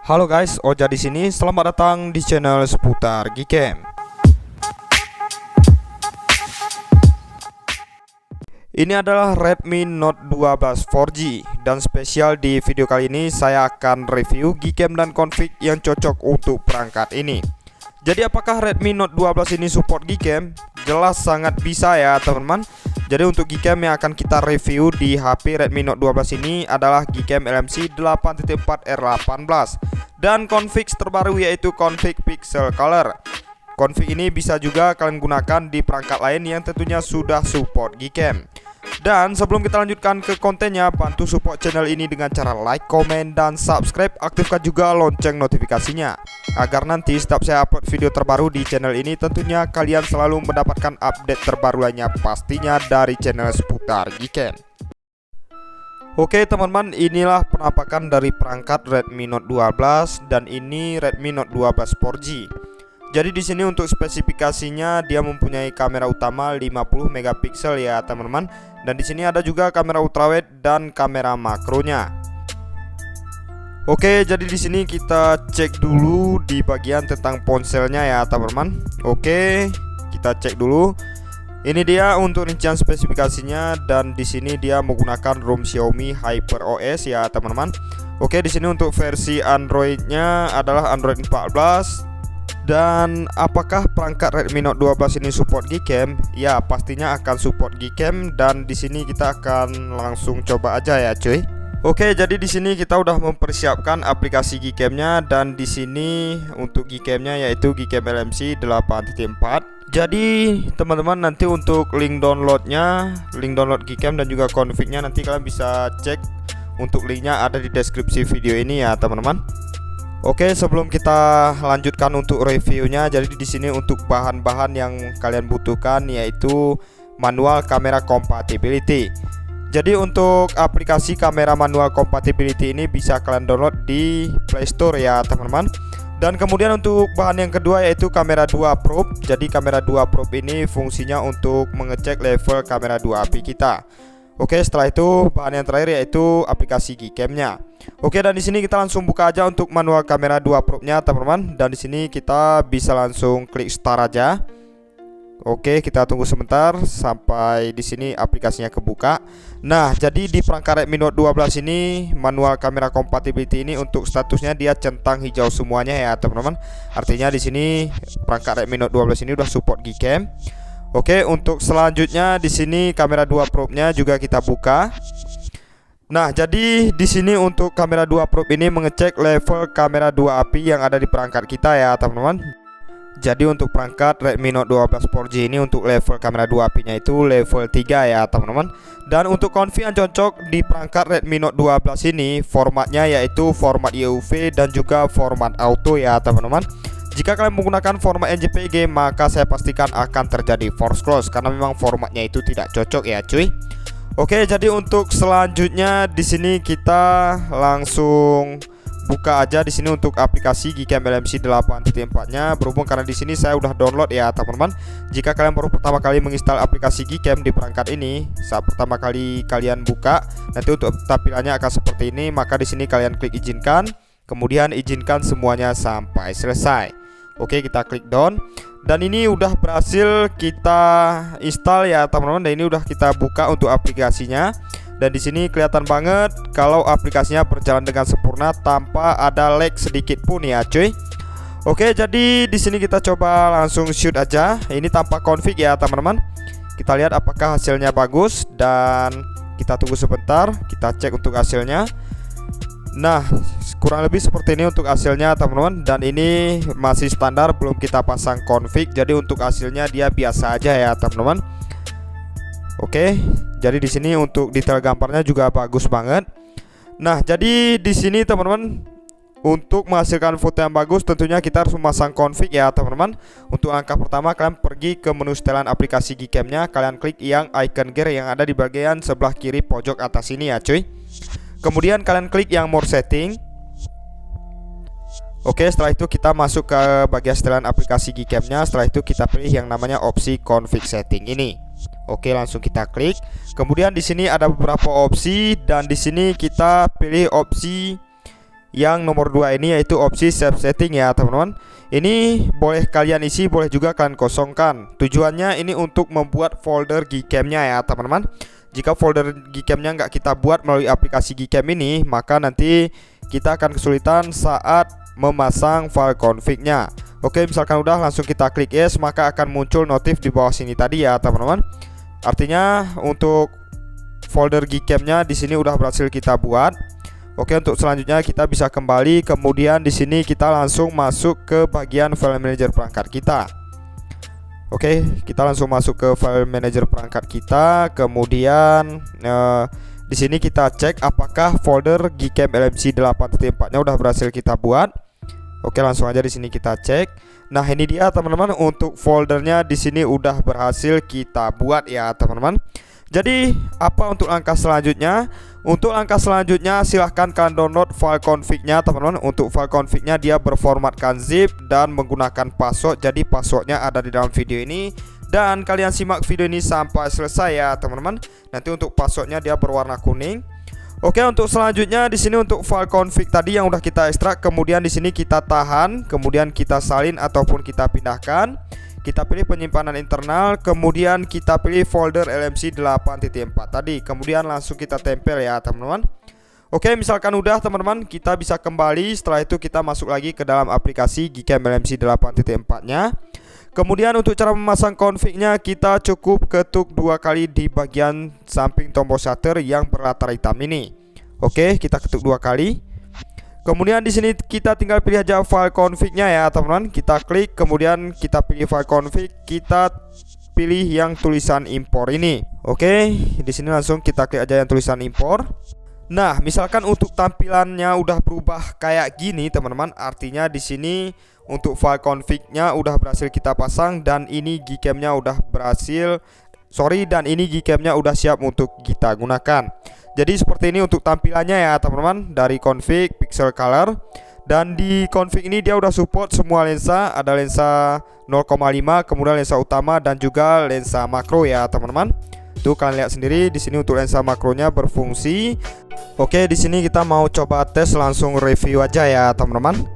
Halo guys, Oja di sini. Selamat datang di channel seputar Gcam. Ini adalah Redmi Note 12 4G dan spesial di video kali ini saya akan review Gcam dan config yang cocok untuk perangkat ini. Jadi apakah Redmi Note 12 ini support Gcam? Jelas sangat bisa ya teman-teman. Jadi untuk Gcam yang akan kita review di HP Redmi Note 12 ini adalah Gcam LMC 8.4 R18 dan config terbaru yaitu config Pixel Color. Config ini bisa juga kalian gunakan di perangkat lain yang tentunya sudah support Gcam. Dan sebelum kita lanjutkan ke kontennya, bantu support channel ini dengan cara like, komen, dan subscribe. Aktifkan juga lonceng notifikasinya agar nanti setiap saya upload video terbaru di channel ini tentunya kalian selalu mendapatkan update terbaru lainnya pastinya dari channel seputar Gcam. Oke teman-teman, inilah penampakan dari perangkat Redmi Note 12 dan ini Redmi Note 12 4G. Jadi di sini untuk spesifikasinya dia mempunyai kamera utama 50 megapiksel ya teman-teman, dan di sini ada juga kamera ultrawide dan kamera makronya. Oke, jadi di sini kita cek dulu di bagian tentang ponselnya ya teman-teman. Oke, kita cek dulu. Ini dia untuk rincian spesifikasinya dan di sini dia menggunakan ROM Xiaomi HyperOS ya teman-teman. Oke, di sini untuk versi Androidnya adalah Android 14. Dan apakah perangkat Redmi Note 12 ini support Gcam? Ya, pastinya akan support Gcam dan di sini kita akan langsung coba aja ya, cuy. Oke, jadi di sini kita udah mempersiapkan aplikasi Gcam-nya dan di sini untuk Gcam-nya yaitu Gcam LMC 8.4. Jadi teman-teman nanti untuk link download Gcam dan juga config-nya nanti kalian bisa cek. Untuk linknya ada di deskripsi video ini ya teman-teman. Oke, sebelum kita lanjutkan untuk reviewnya, jadi di sini untuk bahan-bahan yang kalian butuhkan yaitu manual kamera compatibility. Jadi untuk aplikasi kamera manual compatibility ini bisa kalian download di Play Store ya teman-teman. Dan kemudian untuk bahan yang kedua yaitu kamera 2 probe. Jadi kamera 2 probe ini fungsinya untuk mengecek level kamera 2 api kita. Oke, setelah itu bahan yang terakhir yaitu aplikasi Gcam-nya. Oke, dan di sini kita langsung buka aja untuk manual kamera 2 probe-nya teman-teman. Dan di sini kita bisa langsung klik start aja. Oke, kita tunggu sebentar sampai di sini aplikasinya kebuka. Nah, jadi di perangkat Redmi Note 12 ini manual kamera compatibility ini untuk statusnya dia centang hijau semuanya ya teman-teman. Artinya di sini perangkat Redmi Note 12 ini udah support Gcam. Oke, untuk selanjutnya di sini kamera 2 probe-nya juga kita buka. Nah, jadi di sini untuk kamera 2 probe ini mengecek level kamera 2 api yang ada di perangkat kita ya, teman-teman. Jadi untuk perangkat Redmi Note 12 4G ini untuk level kamera 2 apinya itu level 3 ya, teman-teman. Dan untuk config yang cocok di perangkat Redmi Note 12 ini formatnya yaitu format EUV dan juga format auto ya, teman-teman. Jika kalian menggunakan format NJPG maka saya pastikan akan terjadi force close karena memang formatnya itu tidak cocok ya cuy. Oke, jadi untuk selanjutnya di sini kita langsung buka aja di sini untuk aplikasi Gcam LMC 8.4-nya. Berhubung karena di sini saya udah download ya teman-teman. Jika kalian baru pertama kali menginstal aplikasi Gcam di perangkat ini, saat pertama kali kalian buka, nanti untuk tampilannya akan seperti ini. Maka di sini kalian klik izinkan, kemudian izinkan semuanya sampai selesai. Oke, kita klik down. Dan ini udah berhasil kita install ya teman-teman. Dan ini udah kita buka untuk aplikasinya. Dan di sini kelihatan banget kalau aplikasinya berjalan dengan sempurna tanpa ada lag sedikit pun ya cuy. Oke, jadi di sini kita coba langsung shoot aja. Ini tanpa config ya teman-teman. Kita lihat apakah hasilnya bagus dan kita tunggu sebentar. Kita cek untuk hasilnya. Nah, kurang lebih seperti ini untuk hasilnya teman-teman. Dan ini masih standar, belum kita pasang config. Jadi untuk hasilnya dia biasa aja ya teman-teman. Oke, jadi di sini untuk detail gambarnya juga bagus banget. Nah, jadi di sini teman-teman untuk menghasilkan foto yang bagus tentunya kita harus memasang config ya teman-teman. Untuk langkah pertama kalian pergi ke menu setelan aplikasi Gcam-nya. Kalian klik yang icon gear yang ada di bagian sebelah kiri pojok atas ini ya cuy. Kemudian kalian klik yang more setting. Oke, setelah itu kita masuk ke bagian setelan aplikasi Gcam-nya. Setelah itu kita pilih yang namanya opsi config setting ini. Oke, langsung kita klik. Kemudian di sini ada beberapa opsi dan di sini kita pilih opsi yang nomor 2 ini, yaitu opsi save setting ya teman-teman. Ini boleh kalian isi, boleh juga kalian kosongkan. Tujuannya ini untuk membuat folder Gcam-nya ya teman-teman. Jika folder Gcam-nya nggak kita buat melalui aplikasi Gcam ini, maka nanti kita akan kesulitan saat memasang file config-nya. Oke, misalkan udah, langsung kita klik yes, maka akan muncul notif di bawah sini tadi ya teman-teman. Artinya untuk folder Gcam-nya di sini udah berhasil kita buat. Oke, untuk selanjutnya kita bisa kembali, kemudian di sini kita langsung masuk ke bagian file manager perangkat kita. Oke, kita langsung masuk ke file manager perangkat kita, kemudian di sini kita cek apakah folder Gcam LMC 8.4-nya udah berhasil kita buat. Oke, langsung aja di sini kita cek. Nah, ini dia teman-teman, untuk foldernya di sini udah berhasil kita buat ya teman-teman. Jadi apa untuk langkah selanjutnya? Untuk langkah selanjutnya silahkan kalian download file config-nya teman-teman. Untuk file config-nya dia berformatkan zip dan menggunakan password. Jadi passwordnya ada di dalam video ini. Dan kalian simak video ini sampai selesai ya teman-teman. Nanti untuk passwordnya dia berwarna kuning. Oke, untuk selanjutnya di sini untuk file config tadi yang udah kita ekstrak, kemudian di sini kita tahan, kemudian kita salin ataupun kita pindahkan. Kita pilih penyimpanan internal, kemudian kita pilih folder LMC 8.4 tadi, kemudian langsung kita tempel ya teman-teman. Oke, misalkan udah teman-teman, kita bisa kembali. Setelah itu kita masuk lagi ke dalam aplikasi Gcam LMC 8.4-nya. Kemudian untuk cara memasang config-nya, kita cukup ketuk 2 kali di bagian samping tombol shutter yang berlatar hitam ini. Oke, kita ketuk 2 kali. Kemudian di sini kita tinggal pilih aja file config-nya ya teman-teman. Kita klik, kemudian kita pilih file config, kita pilih yang tulisan impor ini. Oke, di sini langsung kita klik aja yang tulisan impor. Nah, misalkan untuk tampilannya udah berubah kayak gini teman-teman, artinya di sini untuk file config-nya udah berhasil kita pasang dan ini Gcam-nya udah Gcam-nya udah siap untuk kita gunakan. Jadi seperti ini untuk tampilannya ya teman-teman, dari config pixel color. Dan di config ini dia udah support semua lensa, ada lensa 0,5, kemudian lensa utama dan juga lensa makro ya teman-teman. Tuh kalian lihat sendiri di sini untuk lensa makronya berfungsi. Oke, di sini kita mau coba tes, langsung review aja ya teman-teman.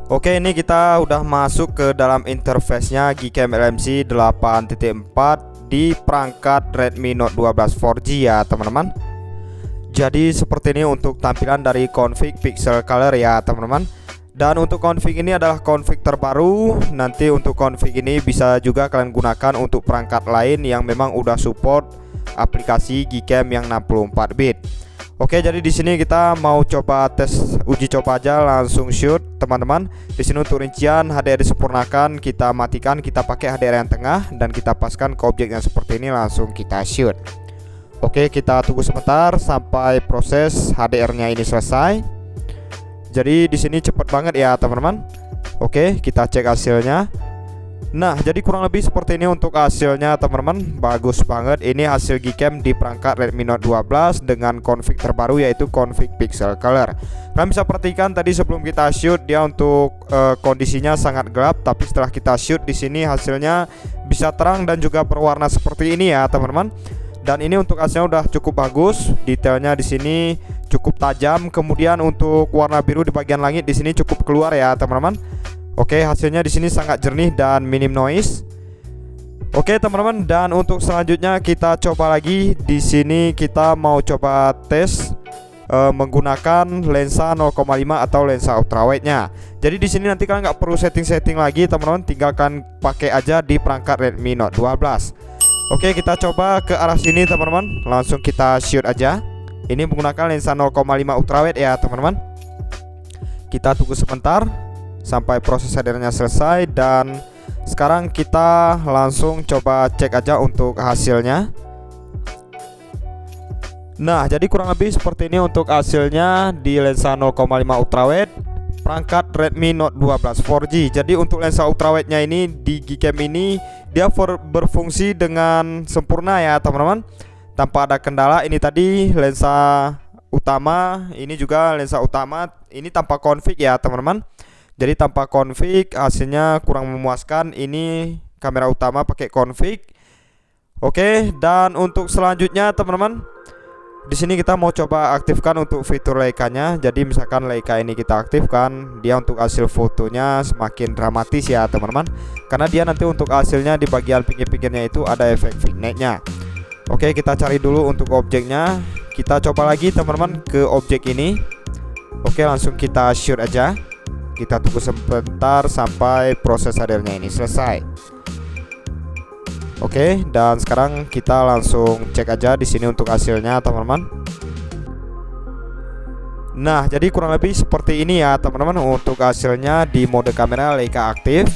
Oke, ini kita udah masuk ke dalam interface-nya Gcam LMC 8.4 di perangkat Redmi Note 12 4G ya teman-teman. Jadi seperti ini untuk tampilan dari config pixel color ya teman-teman. Dan untuk config ini adalah config terbaru. Nanti untuk config ini bisa juga kalian gunakan untuk perangkat lain yang memang udah support aplikasi Gcam yang 64 bit. Oke, jadi di sini kita mau coba tes uji coba aja, langsung shoot teman-teman. Di sini untuk rincian HDR disempurnakan, kita matikan, kita pakai HDR yang tengah dan kita paskan ke objek yang seperti ini, langsung kita shoot. Oke, kita tunggu sebentar sampai proses HDR-nya ini selesai. Jadi di sini cepet banget ya teman-teman. Oke, kita cek hasilnya. Nah, jadi kurang lebih seperti ini untuk hasilnya teman-teman. Bagus banget. Ini hasil Gcam di perangkat Redmi Note 12 dengan config terbaru, yaitu config pixel color. Kalian bisa perhatikan tadi sebelum kita shoot dia untuk kondisinya sangat gelap, tapi setelah kita shoot di sini hasilnya bisa terang dan juga berwarna seperti ini ya teman-teman. Dan ini untuk hasilnya udah cukup bagus. Detailnya di sini cukup tajam. Kemudian untuk warna biru di bagian langit di sini cukup keluar ya teman-teman. Oke, hasilnya di sini sangat jernih dan minim noise. Oke teman-teman, dan untuk selanjutnya kita coba lagi. Di sini kita mau coba tes menggunakan lensa 0,5 atau lensa ultrawide-nya. Jadi di sini nanti kalian nggak perlu setting-setting lagi teman-teman, tinggalkan pakai aja di perangkat Redmi Note 12. Oke, kita coba ke arah sini teman-teman, langsung kita shoot aja. Ini menggunakan lensa 0,5 ultrawide ya teman-teman. Kita tunggu sebentar sampai proses HDR-nya selesai, dan sekarang kita langsung coba cek aja untuk hasilnya. Nah, jadi kurang lebih seperti ini untuk hasilnya di lensa 0,5 ultrawide perangkat Redmi Note 12 4G. Jadi untuk lensa ultrawide-nya ini di Gcam ini dia berfungsi dengan sempurna ya teman-teman, tanpa ada kendala. Ini tadi lensa utama, ini juga lensa utama, ini tanpa config ya teman-teman. Jadi tanpa config hasilnya kurang memuaskan. Ini kamera utama pakai config. Oke, dan untuk selanjutnya teman-teman, Di sini kita mau coba aktifkan untuk fitur Leica-nya. Jadi misalkan Leica ini kita aktifkan, dia untuk hasil fotonya semakin dramatis ya teman-teman. Karena dia nanti untuk hasilnya di bagian pinggir-pinggirnya itu ada efek vignette-nya. Oke, kita cari dulu untuk objeknya. Kita coba lagi teman-teman ke objek ini. Oke, langsung kita shoot aja. Kita tunggu sebentar sampai proses hadirnya ini selesai. Oke, dan sekarang kita langsung cek aja di sini untuk hasilnya teman-teman. Nah, jadi kurang lebih seperti ini ya teman-teman untuk hasilnya di mode kamera Leica aktif.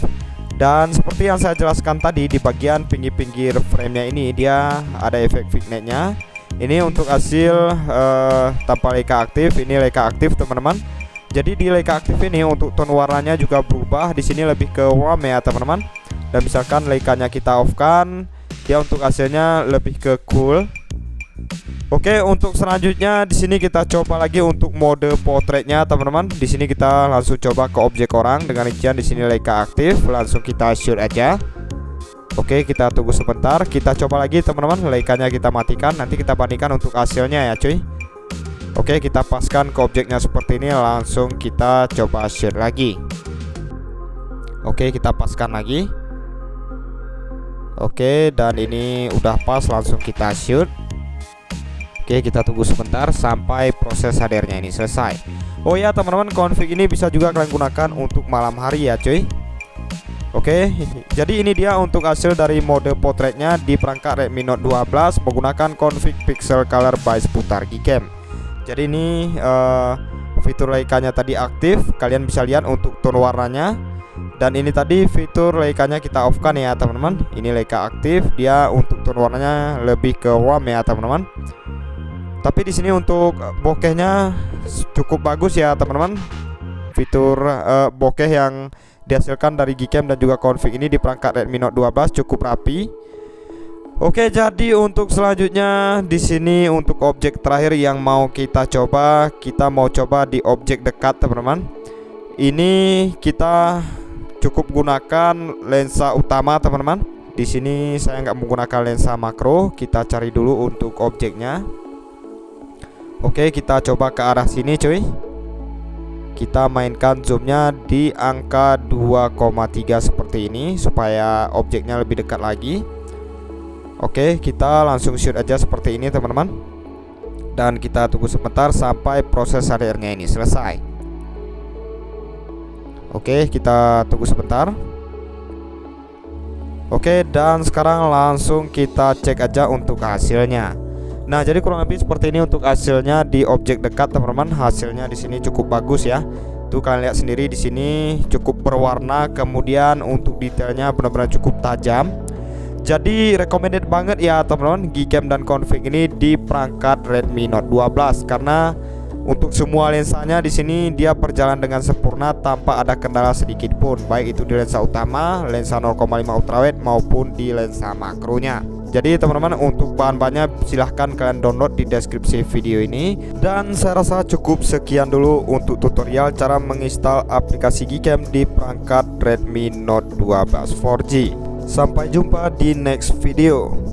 Dan seperti yang saya jelaskan tadi, di bagian pinggir-pinggir framenya ini dia ada efek vignette-nya. Ini untuk hasil tanpa Leica aktif, ini Leica aktif teman-teman. Jadi di Leica aktif ini untuk tone warnanya juga berubah. Di sini lebih ke warm ya teman-teman. Dan misalkan Leica-nya kita off kan, dia untuk hasilnya lebih ke cool. Oke, untuk selanjutnya di sini kita coba lagi untuk mode portraitnya teman-teman. Di sini kita langsung coba ke objek orang dengan rincian di sini Leica aktif, langsung kita shoot aja. Oke, kita tunggu sebentar, kita coba lagi teman-teman, Leica-nya kita matikan, nanti kita bandingkan untuk hasilnya ya cuy. Oke, kita paskan ke objeknya seperti ini, langsung kita coba shoot lagi. Oke, kita paskan lagi. Oke, dan ini udah pas, langsung kita shoot. Oke, kita tunggu sebentar sampai proses hadirnya ini selesai. Oh ya teman-teman, config ini bisa juga kalian gunakan untuk malam hari ya cuy. Oke, jadi ini dia untuk hasil dari mode portraitnya di perangkat Redmi Note 12 menggunakan config pixel color by seputar Gcam. Jadi ini fitur Leica-nya tadi aktif, kalian bisa lihat untuk tone warnanya. Dan ini tadi fitur Leica-nya kita off kan ya teman-teman. Ini Leica aktif, dia untuk tone warnanya lebih ke warm ya teman-teman. Tapi di sini untuk bokehnya cukup bagus ya teman-teman. Fitur bokeh yang dihasilkan dari Gcam dan juga config ini di perangkat Redmi Note 12 cukup rapi. Oke, jadi untuk selanjutnya di sini untuk objek terakhir yang mau kita coba, kita mau coba di objek dekat teman-teman. Ini kita cukup gunakan lensa utama teman-teman. Di sini saya nggak menggunakan lensa makro. Kita cari dulu untuk objeknya. Oke, kita coba ke arah sini cuy. Kita mainkan zoomnya di angka 2,3 seperti ini supaya objeknya lebih dekat lagi. Oke, kita langsung shoot aja seperti ini teman-teman. Dan kita tunggu sebentar sampai proses hadirnya ini selesai. Oke, kita tunggu sebentar. Oke, dan sekarang langsung kita cek aja untuk hasilnya. Nah, jadi kurang lebih seperti ini untuk hasilnya di objek dekat teman-teman. Hasilnya di sini cukup bagus ya. Tuh kalian lihat sendiri di sini cukup berwarna, kemudian untuk detailnya benar-benar cukup tajam. Jadi recommended banget ya teman-teman Gcam dan config ini di perangkat Redmi Note 12 karena untuk semua lensanya di sini dia berjalan dengan sempurna tanpa ada kendala sedikit pun, baik itu di lensa utama, lensa 0,5 ultrawide maupun di lensa makronya. Jadi teman-teman untuk bahan-bahannya silahkan kalian download di deskripsi video ini. Dan saya rasa cukup sekian dulu untuk tutorial cara menginstal aplikasi Gcam di perangkat Redmi Note 12 4G. Sampai jumpa di next video.